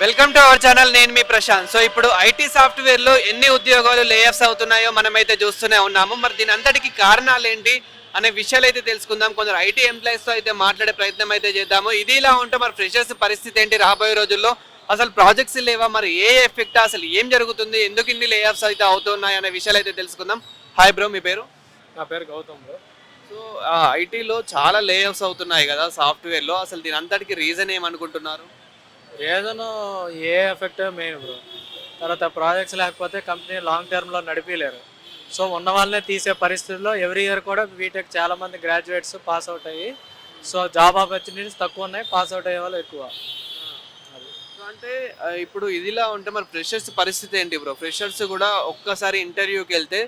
Welcome to our channel. నేను మీ Prashanth. So ఇప్పుడు IT software లో ఎన్ని ఉద్యోగాలు లేఆఫ్స్ అవుతున్నాయో మనమైతే చూస్తూనే ఉన్నాము. మరి దీని అంతటికి కారణాలు ఏంటి అనే విషయాలు అయితే తెలుసుకుందాం. కొందరు ఐటీ ఎంప్లాయీస్ తో అయితే మాట్లాడే ప్రయత్నం అయితే చేద్దాము. ఇది ఇలా ఉంటే మరి ఫ్రెషర్స్ పరిస్థితి ఏంటి రాబోయే రోజుల్లో? అసలు ప్రాజెక్ట్స్ లేవా? మరి ఏ ఎఫెక్ట్, అసలు ఏం జరుగుతుంది, ఎందుకు ఇన్ని లేఆఫ్స్ అయితే అవుతున్నాయి అనే విషయాలు అయితే తెలుసుకుందాం. హాయ్ బ్రో, మీ పేరు? నా పేరు గౌతమ్ బ్రో. సో ఐటీలో చాలా లేఆఫ్స్ అవుతున్నాయి కదా సాఫ్ట్వేర్ లో. అసలు దీని అంతటికి రీజన్ ఏమనుకుంటున్నారు? ఏదైనా ఏ ఎఫెక్ట్ మెయిన్ బ్రో. తర్వాత ప్రాజెక్ట్స్ లేకపోతే కంపెనీ లాంగ్ టర్మ్లో నడిపిలేరు. సో ఉన్న వాళ్ళనే తీసే పరిస్థితుల్లో ఎవ్రీ ఇయర్ కూడా బీటెక్ చాలామంది గ్రాడ్యుయేట్స్ పాస్ అవుట్ అయ్యి సో జాబ్ ఆపర్చునిటీస్ తక్కువ ఉన్నాయి, పాస్ అవుట్ అయ్యే వాళ్ళు ఎక్కువ. అది సో అంటే ఇప్పుడు ఇదిలా ఉంటే మరి ఫ్రెషర్స్ పరిస్థితి ఏంటి బ్రో? ఫ్రెషర్స్ కూడా ఒక్కసారి ఇంటర్వ్యూకి వెళ్తే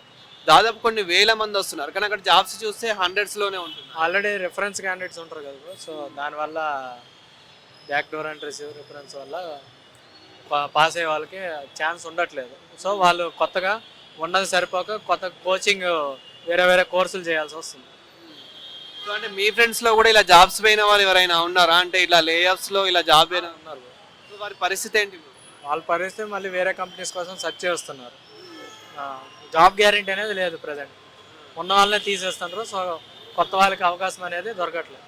దాదాపు కొన్ని వేల మంది వస్తున్నారు, కానీ అక్కడ జాబ్స్ చూస్తే హండ్రెడ్స్లోనే ఉంటుంది. ఆల్రెడీ రెఫరెన్స్ క్యాండిడేట్స్ ఉంటారు కదా బ్రో. సో దానివల్ల back door and receive reference వల్ల పాస్ అయ్యే వాళ్ళకి ఛాన్స్ ఉండట్లేదు. సో వాళ్ళు కొత్తగా ఉన్నది సరిపోక కొత్త కోచింగ్ వేరే వేరే కోర్సులు చేయాల్సి వస్తుంది. సో అంటే మీ ఫ్రెండ్స్లో కూడా ఇలా జాబ్స్ పోయిన వాళ్ళు ఎవరైనా ఉన్నారా? అంటే ఇలా లేఆఫ్స్లో ఇలా జాబ్ అయినా ఉన్నారు. సో వారి పరిస్థితి ఏంటి బ్రో? వాళ్ళ పరిస్థితి మళ్ళీ వేరే కంపెనీస్ కోసం సెర్చ్ చేస్తున్నారు. జాబ్ గ్యారెంటీ అనేది లేదు ప్రజెంట్. ఉన్న వాళ్ళనే తీసేస్తున్నారు. సో కొత్త వాళ్ళకి అవకాశం అనేది దొరకట్లేదు.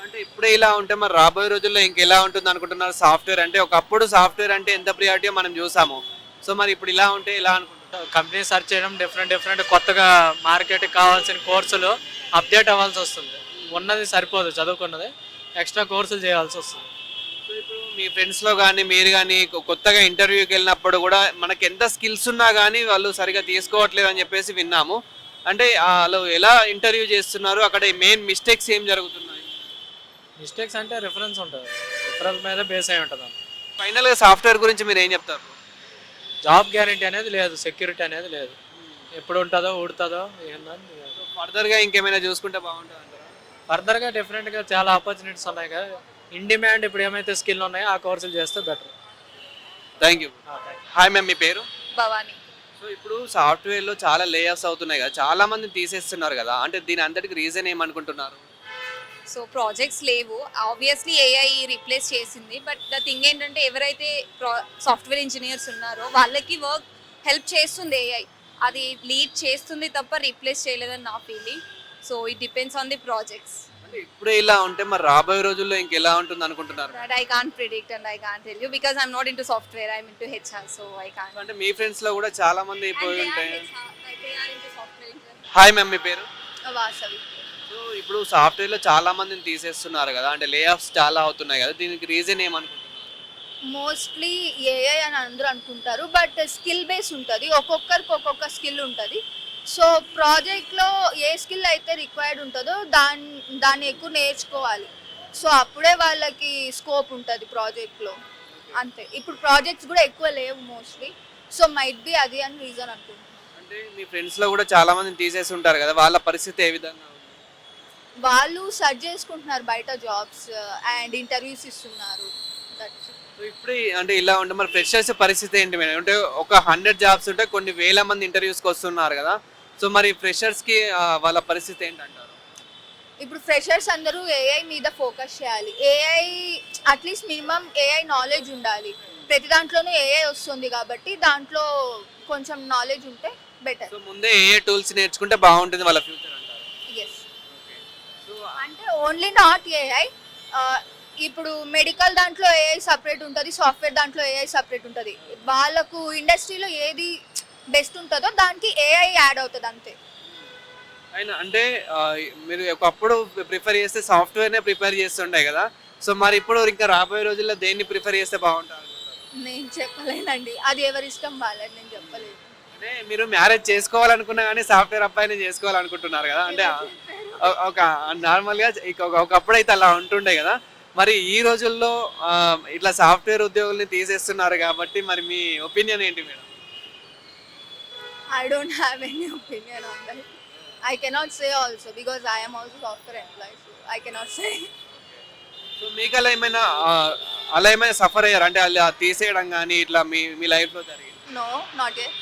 అంటే ఇప్పుడే ఇలా ఉంటే మరి రాబోయే రోజుల్లో ఇంకెలా ఉంటుంది అనుకుంటున్నారు? సాఫ్ట్వేర్ అంటే ఒకప్పుడు సాఫ్ట్వేర్ అంటే ఎంత ప్రియారిటీ మనం చూసాము. సో మరి ఇప్పుడు ఇలా ఉంటే ఇలా అనుకుంటున్నారు? కంపెనీ సెర్చ్ చేయడం డిఫరెంట్ కొత్తగా మార్కెట్కి కావాల్సిన కోర్సులు అప్డేట్ అవ్వాల్సి వస్తుంది. ఉన్నది సరిపోదు, చదువుకున్నది ఎక్స్ట్రా కోర్సులు చేయాల్సి వస్తుంది. సో ఇప్పుడు మీ ఫ్రెండ్స్లో కానీ మీరు కానీ కొత్తగా ఇంటర్వ్యూకి వెళ్ళినప్పుడు కూడా మనకి ఎంత స్కిల్స్ ఉన్నా కానీ వాళ్ళు సరిగా తీసుకోవట్లేదు అని చెప్పేసి విన్నాము. అంటే వాళ్ళు ఎలా ఇంటర్వ్యూ చేస్తున్నారు, అక్కడ మెయిన్ మిస్టేక్స్ ఏం జరుగుతున్నాయి? మిస్టేక్స్ అంటే రిఫరెన్స్ ఉంటుంది, రిఫరెన్స్ మీద బేస్ అయి ఉంటుంది. ఫైనల్గా సాఫ్ట్వేర్ గురించి మీరు ఏం చెప్తారు? జాబ్ గ్యారెంటీ అనేది లేదు, సెక్యూరిటీ అనేది లేదు. ఎప్పుడు ఉంటుందో ఊడుతుందో ఏందని. ఫర్దర్గా ఇంకేమైనా చూసుకుంటే బాగుంటుంది అంటారా? ఫర్దర్గా డిఫరెంట్గా చాలా ఆపర్చునిటీస్ ఉన్నాయి కదా. ఇన్ డిమాండ్ ఇప్పుడు ఏమైతే స్కిల్ ఉన్నాయో ఆ కోర్సులు చేస్తే better. Thank you. Hi ma'am, మీ పేరు? భవాని. సో ఇప్పుడు సాఫ్ట్వేర్లో చాలా లేఆఫ్స్ అవుతున్నాయి కదా, చాలా మంది తీసేస్తున్నారు కదా, అంటే దీని అంతటికి రీజన్ ఏమనుకుంటున్నారు? సో ప్రాజెక్ట్స్ లేవు, ఆబ్వియస్లీ ఏఐ రీప్లేస్ చేసింది. బట్ ద థింగ్ ఏంటంటే ఎవరైతే సాఫ్ట్వేర్ ఇంజనీర్స్ ఉన్నారో వాళ్ళకి వర్క్ హెల్ప్ చేస్తుంది ఏఐ. అది లీడ్ చేస్తుంది తప్ప రీప్లేస్ చేయలేదని నా feeling. So it depends on the projects. అంటే ఇప్పుడే ఇలా ఉంటే మరి రాబోయే రోజుల్లో ఇంకెలా ఉంటుంది అనుకుంటున్నారు? But I can't predict and I can't tell you because I'm not in to software, I'm in to HR. So I can't. అంటే మీ ఫ్రెండ్స్లో కూడా చాలా మంది అయిపోయి ఉంటాయి. సాఫ్ట్వేర్ హాయ్ మ్యామ్, మీ పేరు? వాసవి. సో ఇప్పుడు సాఫ్ట్వేర్లో చాలా మందిని తీసేస్తున్నారు కదా, అంటే లేఆఫ్స్ చాలా అవుతున్నాయి కదా, దీనికి రీజన్ ఏమనుకుంటున్నారు? మోస్ట్లీ ఏఐ అని అందరూ అనుకుంటారు, బట్ స్కిల్ బేస్ ఉంటుంది. ఒక్కొక్కరికి ఒక్కొక్క స్కిల్ ఉంటుంది. సో ప్రాజెక్ట్లో ఏ స్కిల్ అయితే రిక్వైర్డ్ ఉంటుందో దాన్ని ఎక్కువ నేర్చుకోవాలి. సో అప్పుడే వాళ్ళకి స్కోప్ ఉంటుంది ప్రాజెక్ట్లో. అంతే. ఇప్పుడు ప్రాజెక్ట్స్ కూడా ఎక్కువ లేవు మోస్ట్లీ. సో మైట్ బి అది అని రీజన్ అనుకుంటున్నాను. అంటే మీ ఫ్రెండ్స్లో కూడా చాలా మందిని తీసేసి ఉంటారు కదా, వాళ్ళ పరిస్థితి ఏ విధంగా ఉంది? వాళ్ళు సర్చ్ చేసుకుంటున్నారు బయట జాబ్స్ అండ్ ఇంటర్వ్యూస్ ఇస్తున్నారు. That's it. సో ఇప్పుడు అంటే ఇలా ఉంటే మరి ఫ్రెషర్స్ పరిస్థితి ఏంటి మేడం? అంటే ఒక 100 జాబ్స్ ఉంటే కొన్ని వేల మంది ఇంటర్వ్యూస్కి వస్తున్నారు కదా, సో మరి ఫ్రెషర్స్కి వాళ్ళ పరిస్థితి ఏంటంటారు? ఇప్పుడు ఫ్రెషర్స్ అందరూ ఏఐ మీద ఫోకస్ చేయాలి. AI at least minimum AI knowledge ఉండాలి. ప్రతి దాంట్లోనూ ఏఐ వస్తుంది కాబట్టి దాంట్లో కొంచెం నాలెడ్జ్ ఉంటే బెటర్. సో ముందే ఏ టూల్స్ నేర్చుకుంటే బాగుంటుంది వాళ్ళ ఫ్యూచర్ అంటారు? ఎస్. సో అంటే ఓన్లీ నాట్ ఏఐ. ఇప్పుడు మెడికల్ దాంట్లో ఏఐ సపరేట్ ఉంటుంది, సాఫ్ట్వేర్ దాంట్లో ఏఐ సపరేట్ ఉంటుంది. వాళ్ళకు ఇండస్ట్రీలో ఏది బెస్ట్ ఉంటుందో దానికి ఏఐ యాడ్ అవుతుంది అంతే. అయినా అంటే మీరు ఒకప్పుడు ప్రిఫర్ చేస్తే సాఫ్ట్వేర్నే ప్రిఫర్ చేస్తుండే కదా, సో మరి ఇప్పుడు ఇంకా రాబోయే రోజుల్లో దేన్ని ప్రిఫర్ చేస్తే బాగుంటుంది? నేను చెప్పలేనండి, అది ఎవరి ఇష్టం వాళ్ళని, నేను చెప్పలేను. అంటే మీరు మ్యారేజ్ చేసుకోవాలనుకున్నా కానీ సాఫ్ట్వేర్ అబ్బాయిని చేసుకోవాలనుకుంటున్నారు కదా, అంటే ఒక నార్మల్గా ఒకప్పుడు అయితే అలా ఉంటుండే కదా, మరి ఈ రోజుల్లో ఇట్లా సాఫ్ట్వేర్ ఉద్యోగుల్ని తీసేస్తున్నారు కాబట్టి మరి మీ ఒపీనియన్ ఏంటి madam? I don't have any opinion on that. I cannot say also because I am also software employee, so I cannot say. So మీకు అలా ఏమైనా సఫర్ అయ్యారు అంటే అలా తీసేయడం కానీ ఇట్లా మీ లైఫ్లో జరిగింది? No, not yet.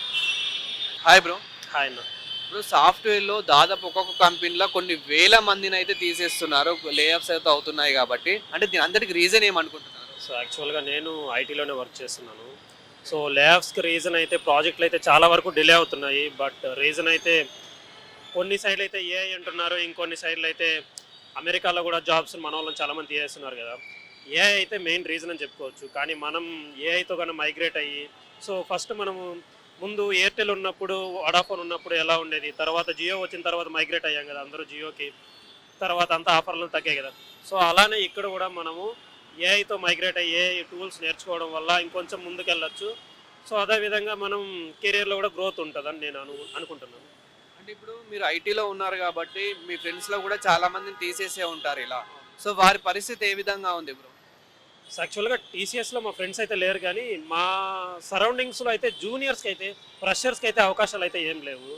Hi bro. Hi అన్న. ఇప్పుడు సాఫ్ట్వేర్లో దాదాపు ఒక్కొక్క కంపెనీలో కొన్ని వేల మందిని అయితే తీసేస్తున్నారు, లేఆఫ్స్ అయితే అవుతున్నాయి కాబట్టి, అంటే దీని అందరికి రీజన్ ఏమనుకుంటున్నారు? సో యాక్చువల్గా నేను ఐటీలోనే వర్క్ చేస్తున్నాను. సో లేఆఫ్స్కి రీజన్ అయితే ప్రాజెక్టులు అయితే చాలా వరకు డిలే అవుతున్నాయి. బట్ రీజన్ అయితే కొన్ని సైడ్లు అయితే ఏఐ అంటున్నారు, ఇంకొన్ని సైడ్లు అయితే అమెరికాలో కూడా జాబ్స్ మన వాళ్ళని చాలామంది తీసేస్తున్నారు కదా. ఏఐ అయితే మెయిన్ రీజన్ అని చెప్పుకోవచ్చు. కానీ మనం ఏఐతో కన్నా మైగ్రేట్ అయ్యి, సో ఫస్ట్ మనము ముందు ఎయిర్టెల్ ఉన్నప్పుడు, వడాఫోన్ ఉన్నప్పుడు ఎలా ఉండేది, తర్వాత జియో వచ్చిన తర్వాత మైగ్రేట్ అయ్యాం కదా అందరూ జియోకి, తర్వాత అంతా ఆఫర్లు తగ్గాయి కదా. సో అలానే ఇక్కడ కూడా మనము ఏఐతో మైగ్రేట్ అయ్యి ఏఐ టూల్స్ నేర్చుకోవడం వల్ల ఇంకొంచెం ముందుకెళ్ళచ్చు. సో అదేవిధంగా మనం కెరియర్లో కూడా గ్రోత్ ఉంటుందని నేను అనుకుంటున్నాను. అంటే ఇప్పుడు మీరు ఐటీలో ఉన్నారు కాబట్టి మీ ఫ్రెండ్స్లో కూడా చాలా మందిని తీసేసే ఉంటారు ఇలా. సో వారి పరిస్థితి ఏ విధంగా ఉంది బ్రో? సో యాక్చువల్గా టీసీఎస్లో మా ఫ్రెండ్స్ అయితే లేరు, కానీ మా సరౌండింగ్స్లో అయితే జూనియర్స్కి అయితే, ఫ్రెషర్స్కి అయితే అవకాశాలు అయితే ఏం లేవు.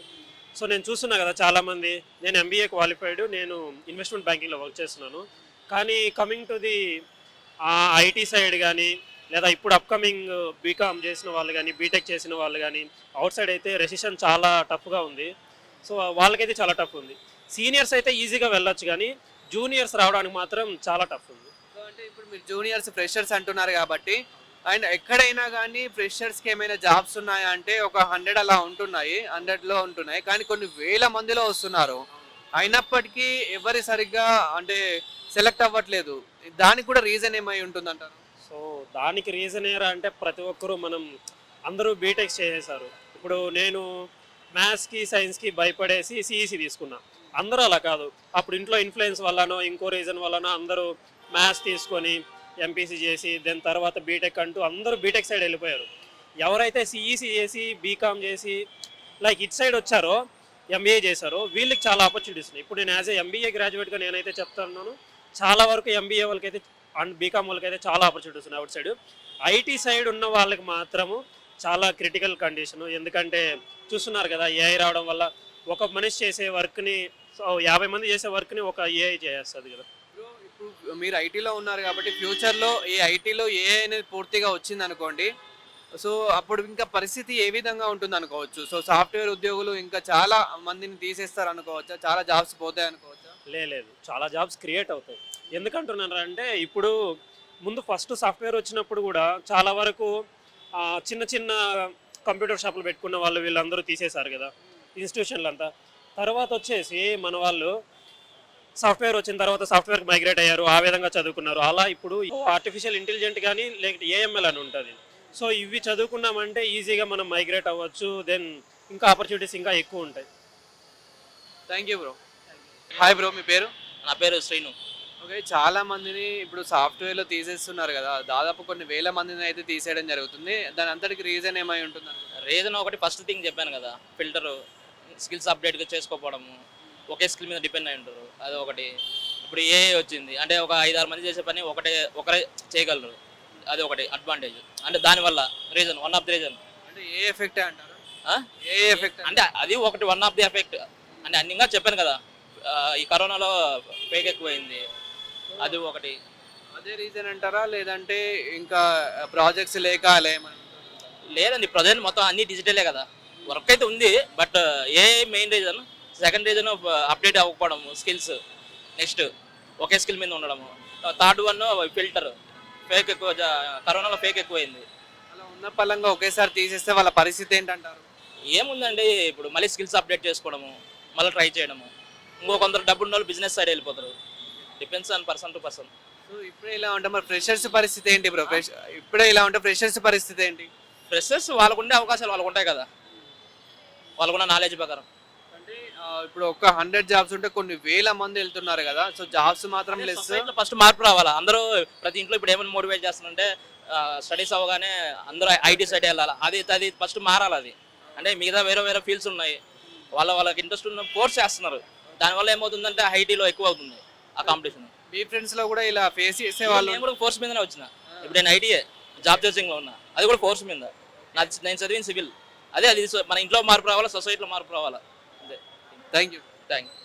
సో నేను చూస్తున్నా కదా చాలామంది, నేను ఎంబీఏ క్వాలిఫైడ్, నేను ఇన్వెస్ట్మెంట్ బ్యాంకింగ్లో వర్క్ చేస్తున్నాను. కానీ coming to the IT side కానీ, లేదా ఇప్పుడు అప్కమింగ్ బీకామ్ చేసిన వాళ్ళు కానీ, బీటెక్ చేసిన వాళ్ళు కానీ, అవుట్ సైడ్ అయితే రెసిషన్ చాలా టఫ్గా ఉంది. సో వాళ్ళకైతే చాలా టఫ్ ఉంది. సీనియర్స్ అయితే ఈజీగా వెళ్ళొచ్చు, కానీ జూనియర్స్ రావడానికి మాత్రం చాలా టఫ్ ఉంది. సో అంటే ఇప్పుడు మీరు జూనియర్స్ ఫ్రెషర్స్ అంటున్నారు కాబట్టి, అండ్ ఎక్కడైనా కానీ ఫ్రెషర్స్కి ఏమైనా జాబ్స్ ఉన్నాయా అంటే ఒక 100 అలా ఉంటున్నాయి, 100లో ఉంటున్నాయి, కానీ కొన్ని వేల మందిలో వస్తున్నారు. అయినప్పటికీ ఎవరి సరిగ్గా అంటే సెలెక్ట్ అవ్వట్లేదు. దానికి కూడా రీజన్ ఏమై ఉంటుందంటారు? సో దానికి రీజన్ ఏరా అంటే ప్రతి ఒక్కరూ అందరూ బీటెక్ చేసేసారు. ఇప్పుడు నేను మ్యాథ్స్కి సైన్స్కి భయపడేసి సిఈసి తీసుకున్నా. అందరూ అలా కాదు. అప్పుడు ఇంట్లో ఇన్ఫ్లుయెన్స్ వల్లనో ఇంకో రీజన్ వల్లనో అందరూ మ్యాథ్స్ తీసుకొని ఎంపీసీ చేసి దాని తర్వాత బీటెక్ అంటూ అందరూ బీటెక్ సైడ్ వెళ్ళిపోయారు. ఎవరైతే సిఈసి చేసి బీకామ్ చేసి లైక్ ఇట్ సైడ్ వచ్చారో, ఎంబీఏ చేశారో, వీళ్ళకి చాలా ఆపర్చునిటీస్ ఉన్నాయి. ఇప్పుడు నేను యాజ్ ఏ ఎంబీఏ గ్రాడ్యుయేట్గా నేనైతే చెప్తున్నాను, చాలా వరకు ఎంబీఏ వాళ్ళకైతే అండ్ బీకామ్ వాళ్ళకైతే చాలా ఆపర్చునిటీస్ ఉన్నాయి అవుట్ సైడ్. ఐటీ సైడ్ ఉన్న వాళ్ళకి మాత్రము చాలా క్రిటికల్ కండిషను. ఎందుకంటే చూస్తున్నారు కదా, ఏఐ రావడం వల్ల ఒక మనిషి చేసే వర్క్ని 50 మంది చేసే వర్క్ని ఒక ఏఐ చేస్తుంది కదా. ఇప్పుడు మీరు ఐటీలో ఉన్నారు కాబట్టి ఫ్యూచర్లో ఈ ఐటీలో ఏఐ అనేది పూర్తిగా వచ్చింది అనుకోండి, సో అప్పుడు ఇంకా పరిస్థితి ఏ విధంగా ఉంటుంది అనుకోవచ్చు? సో సాఫ్ట్వేర్ ఉద్యోగులు ఇంకా చాలా మందిని తీసేస్తారు అనుకోవచ్చా? చాలా జాబ్స్ పోతాయి అనుకోవచ్చా? లేదు, చాలా జాబ్స్ క్రియేట్ అవుతాయి. ఎందుకంటున్నారు అంటే ఇప్పుడు ముందు ఫస్ట్ సాఫ్ట్వేర్ వచ్చినప్పుడు కూడా చాలా వరకు చిన్న చిన్న కంప్యూటర్ షాపులు పెట్టుకున్న వాళ్ళు వీళ్ళందరూ తీసేశారు కదా ఇన్స్టిట్యూషన్లు అంతా. తర్వాత వచ్చేసి మన వాళ్ళు సాఫ్ట్వేర్ వచ్చిన తర్వాత సాఫ్ట్వేర్కి మైగ్రేట్ అయ్యారు, ఆ విధంగా చదువుకున్నారు. అలా ఇప్పుడు ఆర్టిఫిషియల్ ఇంటెలిజెంట్ కానీ లేకపోతే ఏఎంఎల్ అని ఉంటుంది. సో ఇవి చదువుకున్నామంటే ఈజీగా మనం మైగ్రేట్ అవ్వచ్చు. దెన్ ఇంకా ఆపర్చునిటీస్ ఇంకా ఎక్కువ ఉంటాయి. Thank you bro. Hi bro, మీ పేరు? నా పేరు శ్రీను. ఓకే, చాలా మందిని ఇప్పుడు సాఫ్ట్వేర్లో తీసేస్తున్నారు కదా, దాదాపు కొన్ని వేల మందిని అయితే తీసేయడం జరుగుతుంది. దాని అంతటికి రీజన్ ఏమై ఉంటుంది? రీజన్ ఒకటి ఫస్ట్ థింగ్ చెప్పాను కదా, ఫిల్టర్ స్కిల్స్ అప్డేట్గా చేసుకోకపోవడము, ఒకే స్కిల్ మీద డిపెండ్ అయి ఉంటారు, అది ఒకటి. ఇప్పుడు ఏఐ వచ్చింది అంటే ఒక 5-6 మంది చేసే పని ఒకరే చేయగలరు, అది ఒకటి అడ్వాంటేజ్. అంటే దానివల్ల reason, one of the reason. అంటే ఏ ఎఫెక్ట్ అంటారు? ఏ ఎఫెక్ట్ అంటే అది ఒకటి వన్ ఆఫ్ ది ఎఫెక్ట్. అంటే అన్నిగా చెప్పాను కదా, ఈ కరోనాలో ఫేక్ ఎక్కువైంది, అది ఒకటి. అదే రీజన్ అంటారా, లేదంటే ఇంకా ప్రాజెక్ట్స్ లేక అలా ఏమన్నా? లేదండి, ప్రజెంట్ మొత్తం అన్ని డిజిటలే కదా, వర్క్ అయితే ఉంది. But a main reason, second reason update అవ్వకపోవడము స్కిల్స్, నెక్స్ట్ ఒకే స్కిల్ మీద ఉండడము, థర్డ్ వన్ ఫిల్టర్. ఫేక్ ఎక్కువ, కరోనాలో ఫేక్ ఎక్కువైంది. అలా ఉన్న పలంగా ఒకేసారి తీసేస్తే వాళ్ళ పరిస్థితి ఏంటంటారు? ఏముందండి, ఇప్పుడు మళ్ళీ స్కిల్స్ అప్డేట్ చేసుకోవడము, మళ్ళీ ట్రై చేయడము. ఇంకో కొందరు డబ్బు ఉన్న వాళ్ళు బిజినెస్ సైడ్ వెళ్ళిపోతారు. Depends on person to person. So ఇప్పుడే ఇలా ఉంటే మరి ఫ్రెషర్స్ పరిస్థితి ఏంటి బ్రో? ఇప్పుడే ఇలా ఉంటే ఫ్రెషర్స్ పరిస్థితి ఏంటి? ఫ్రెషర్స్ వాళ్ళకుండే అవకాశాలు వాళ్ళకు ఉంటాయి కదా, వాళ్ళకున్న నాలెడ్జ్ ప్రకారం. అంటే ఇప్పుడు ఒక 100 జాబ్స్ ఉంటే కొన్ని వేల మంది వెళ్తున్నారు కదా, సో జాబ్స్ మాత్రం లెస్. ఫస్ట్ మార్పు రావాలా. అందరూ ప్రతి ఇంట్లో ఇప్పుడు ఏమైనా మోటివేట్ చేస్తుందంటే స్టడీస్ అవ్వగానే అందరూ ఐటీ సైడ్ వెళ్ళాలి, అది ఫస్ట్ మారాలి. అది అంటే మిగతా వేరే ఫీల్డ్స్ ఉన్నాయి, వాళ్ళకి ఇంట్రెస్ట్ ఉన్న కోర్స్ చేస్తున్నారు. దానివల్ల ఏమవుతుందంటే ఐటీలో ఎక్కువ అవుతుంది ఆ కాంపిటీషన్. మీ ఫ్రెండ్స్ లో కూడా ఇలా ఫేస్ చేసే వాళ్ళు? నేను కూడా ఫోర్స్ మీదనే వచ్చిన. ఇప్పుడు నేను ఐటీఏ జాబ్ చేసింగ్లో ఉన్నా, అది కూడా ఫోర్స్ మీద. నేను చదివిన సివిల్. అది మన ఇంట్లో మార్పు రావాలా, సొసైటీలో మార్పు రావాలా. అంతే. Thank you. Thank you.